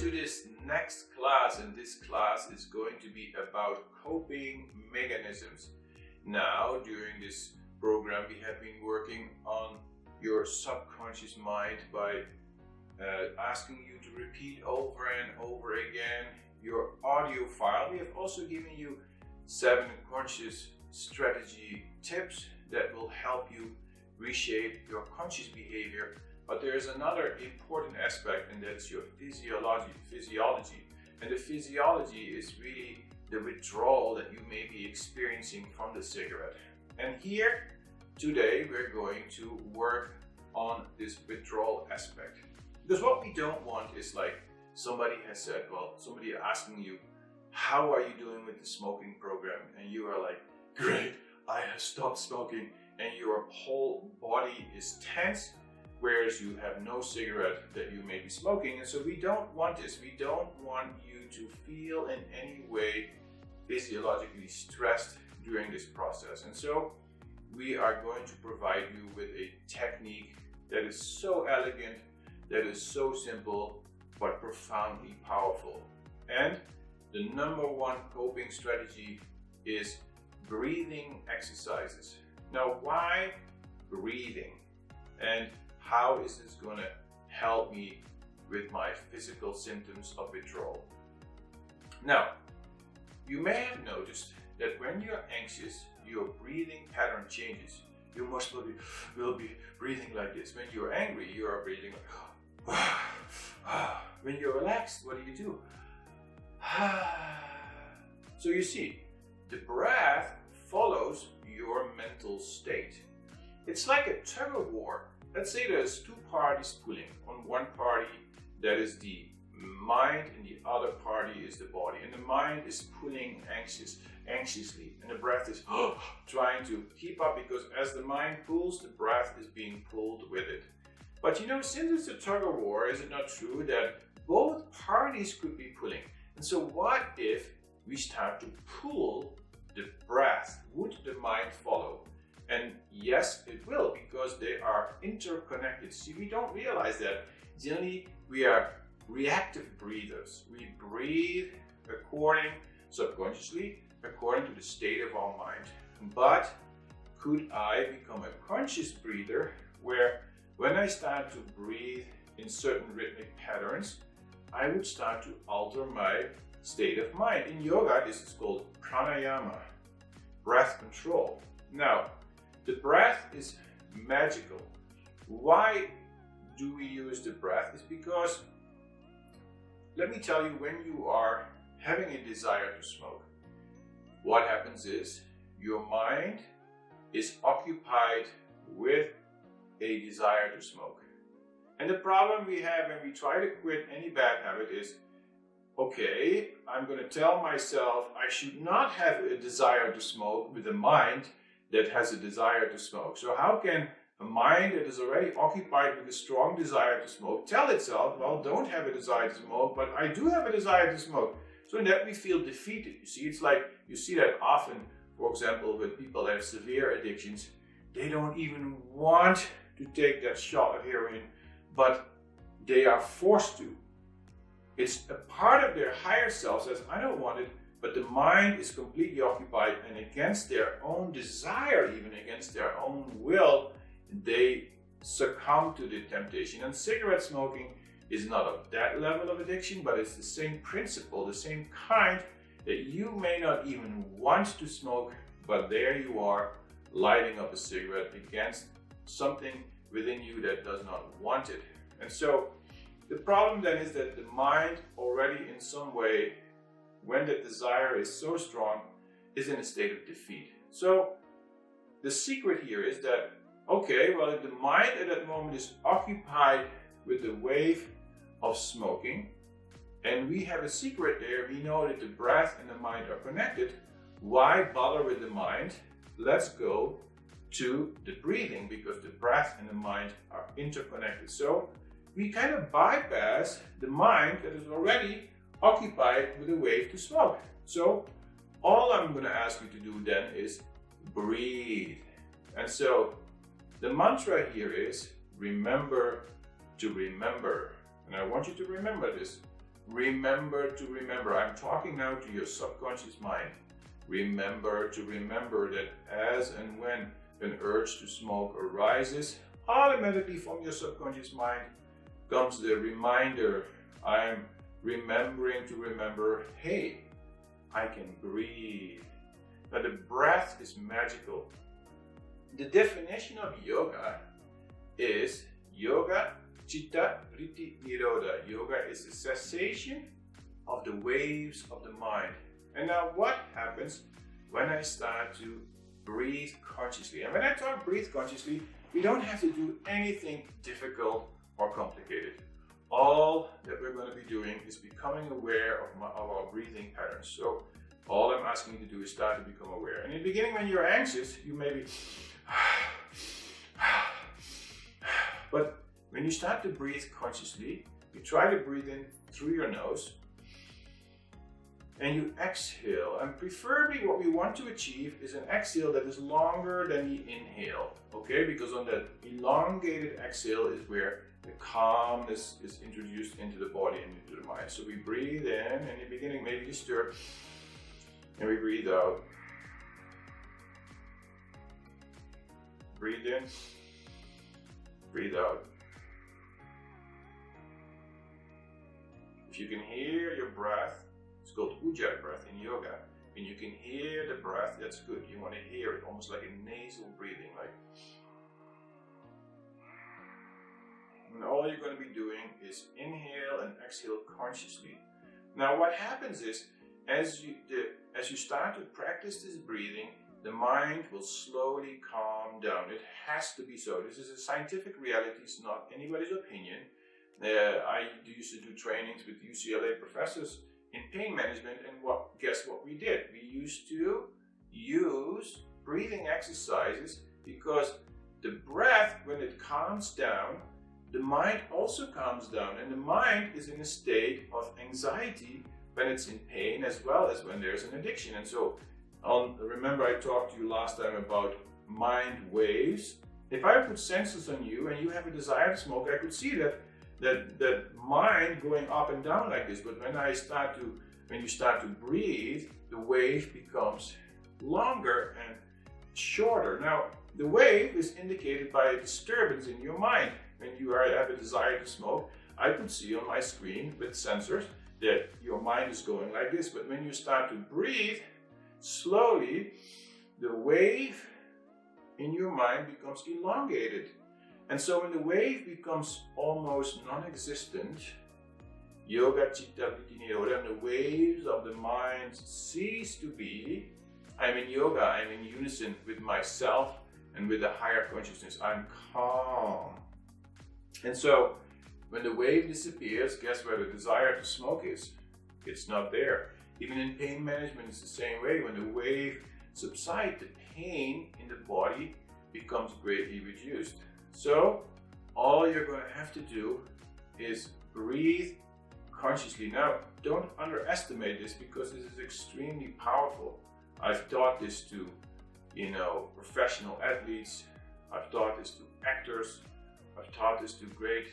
to this next class, and this class is going to be about coping mechanisms. Now, during this program, we have been working on your subconscious mind by asking you to repeat over and over again your audio file. We have also given you 7 conscious strategy tips that will help you reshape your conscious behavior. But there is another important aspect, and that's your physiology. And the physiology is really the withdrawal that you may be experiencing from the cigarette. And here, today, we're going to work on this withdrawal aspect. Because what we don't want is like somebody has said, well, somebody asking you, how are you doing with the smoking program? And you are like, great, I have stopped smoking. And your whole body is tense, whereas you have no cigarette that you may be smoking. And so we don't want this. We don't want you to feel in any way physiologically stressed during this process. And so we are going to provide you with a technique that is so elegant, that is so simple, but profoundly powerful. And the #1 coping strategy is breathing exercises. Now, why breathing? And how is this going to help me with my physical symptoms of withdrawal? Now, you may have noticed that when you're anxious, your breathing pattern changes. You most will be breathing like this. When you're angry, you are breathing like when you're relaxed, what do? So you see, the breath follows your mental state. It's like a tug of war. Let's say there's 2 parties pulling. On one party, that is the mind, and the other party is the body. And the mind is pulling anxiously, and the breath is trying to keep up, because as the mind pulls, the breath is being pulled with it. But you know, since it's a tug of war, is it not true that both parties could be pulling? And so what if we start to pull the breath? Would the mind follow? And yes, it will, because they are interconnected. See, we don't realize that. Generally, we are reactive breathers. We breathe subconsciously, according to the state of our mind. But could I become a conscious breather, where when I start to breathe in certain rhythmic patterns, I would start to alter my state of mind? In yoga, this is called pranayama, breath control. Now, the breath is magical. Why do we use the breath? It's because, let me tell you, when you are having a desire to smoke, what happens is your mind is occupied with a desire to smoke. And the problem we have when we try to quit any bad habit is, okay, I'm going to tell myself I should not have a desire to smoke with a mind that has a desire to smoke. So how can a mind that is already occupied with a strong desire to smoke tell itself, well, don't have a desire to smoke, but I do have a desire to smoke? So in that we feel defeated. You see, it's like, you see that often, for example, with people that have severe addictions. They don't even want to take that shot of heroin, but they are forced to. It's a part of their higher self says, I don't want it, but the mind is completely occupied, and against their own desire, even against their own will, they succumb to the temptation. And cigarette smoking is not of that level of addiction, but it's the same principle, the same kind, that you may not even want to smoke, but there you are, lighting up a cigarette against something within you that does not want it. And so the problem then is that the mind already in some way, when the desire is so strong, is in a state of defeat. So the secret here is that, okay, well, if the mind at that moment is occupied with the wave of smoking, and we have a secret there, we know that the breath and the mind are connected, why bother with the mind? Let's go to the breathing, because the breath and the mind are interconnected. So we kind of bypass the mind that is already occupied with a wave to smoke. So all I'm going to ask you to do then is breathe. And so the mantra here is remember to remember. And I want you to remember this. remember to remember. I'm talking now to your subconscious mind. Remember to remember that as and when an urge to smoke arises, automatically from your subconscious mind comes the reminder. I'm remembering to remember, hey, I can breathe. Now the breath is magical. The definition of yoga is yoga chitta vritti nirodha. Yoga is the cessation of the waves of the mind. And now what happens when I start to breathe consciously? And when I talk breathe consciously, we don't have to do anything difficult or complicated. All that we're going to be doing is becoming aware of our breathing patterns. So all I'm asking you to do is start to become aware. And in the beginning, when you're anxious, you may be but when you start to breathe consciously, you try to breathe in through your nose and you exhale. And preferably what we want to achieve is an exhale that is longer than the inhale, okay? Because on that elongated exhale is where the calmness is introduced into the body and into the mind. So we breathe in, and in the beginning maybe disturb, and we breathe out. Breathe in, breathe out. If you can hear your breath, it's called ujjayi breath in yoga. When you can hear the breath, that's good. You want to hear it almost like a nasal breathing, like. And all you're going to be doing is inhale and exhale consciously. Now what happens is, as you start to practice this breathing, the mind will slowly calm down. It has to be so. This is a scientific reality. It's not anybody's opinion. I used to do trainings with UCLA professors in pain management, and guess what we did? We used to use breathing exercises, because the breath, when it calms down, the mind also calms down, and the mind is in a state of anxiety when it's in pain, as well as when there's an addiction. And so, remember I talked to you last time about mind waves. If I put sensors on you and you have a desire to smoke, I could see that mind going up and down like this. But when you start to breathe, the wave becomes longer and shorter. Now, the wave is indicated by a disturbance in your mind. When you have a desire to smoke, I could see on my screen with sensors that your mind is going like this. But when you start to breathe slowly, the wave in your mind becomes elongated. And so when the wave becomes almost non-existent, yoga chitta vritti nirodha, and the waves of the mind cease to be, I'm in yoga, I'm in unison with myself and with the higher consciousness. I'm calm. And so when the wave disappears, guess where the desire to smoke is? It's not there. Even in pain management, it's the same way. When the wave subsides, the pain in the body becomes greatly reduced. So all you're going to have to do is breathe consciously. Now, don't underestimate this, because this is extremely powerful. I've taught this to, professional athletes. I've taught this to actors. I've taught this to great,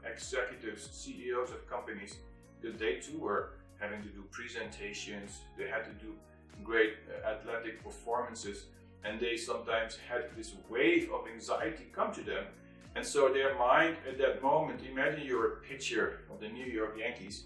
executives, CEOs of companies, because they too were having to do presentations. They had to do great athletic performances, and they sometimes had this wave of anxiety come to them. And so their mind at that moment, imagine you're a pitcher of the New York Yankees,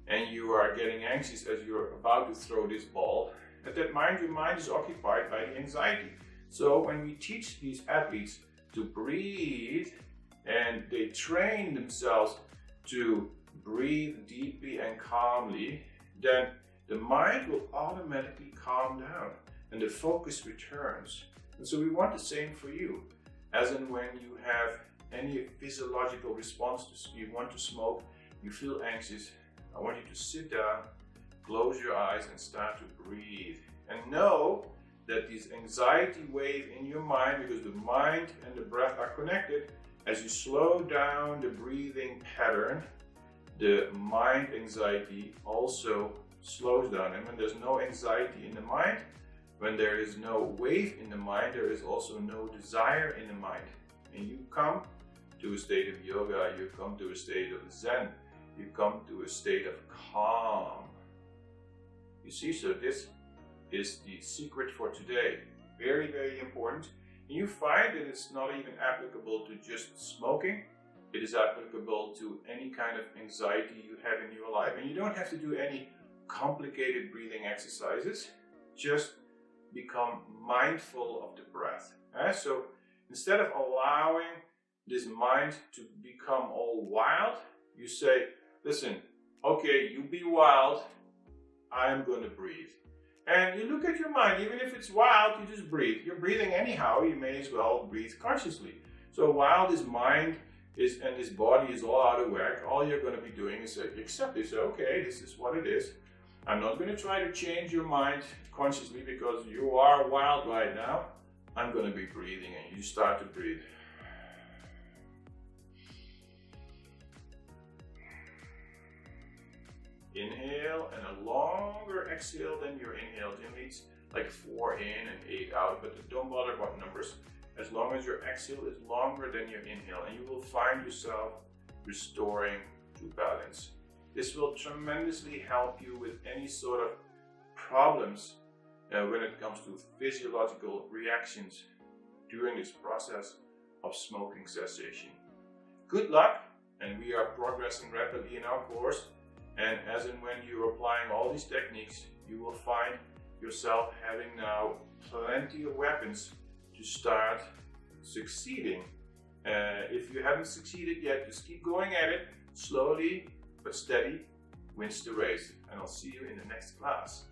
and you are getting anxious as you're about to throw this ball. At that moment, your mind is occupied by the anxiety. So when we teach these athletes to breathe, and they train themselves to breathe deeply and calmly, then the mind will automatically calm down and the focus returns. And so we want the same for you. As in when you have any physiological response to, you want to smoke, you feel anxious, I want you to sit down, close your eyes and start to breathe. And know that this anxiety wave in your mind, because the mind and the breath are connected, as you slow down the breathing pattern, the mind anxiety also slows down. And when there's no anxiety in the mind, when there is no wave in the mind, there is also no desire in the mind. And you come to a state of yoga, you come to a state of Zen. you come to a state of calm. You see, so this is the secret for today. Very, very important. And you find that it's not even applicable to just smoking. It is applicable to any kind of anxiety you have in your life. And you don't have to do any complicated breathing exercises. Just become mindful of the breath. So instead of allowing this mind to become all wild, you say, listen, okay, you be wild, I'm going to breathe. And you look at your mind, even if it's wild, you just breathe. You're breathing anyhow, you may as well breathe consciously. So while this mind and this body is all out of whack, all you're going to be doing is accept it. Say, okay, this is what it is. I'm not going to try to change your mind consciously because you are wild right now. I'm going to be breathing, and you start to breathe. Inhale and a longer exhale than your inhale. Generally it's like 4 in and 8 out, but don't bother about numbers. As long as your exhale is longer than your inhale, and you will find yourself restoring to balance. This will tremendously help you with any sort of problems when it comes to physiological reactions during this process of smoking cessation. Good luck, and we are progressing rapidly in our course. And as and when you're applying all these techniques, you will find yourself having now plenty of weapons to start succeeding. If you haven't succeeded yet, just keep going at it. Slowly but steady wins the race. And I'll see you in the next class.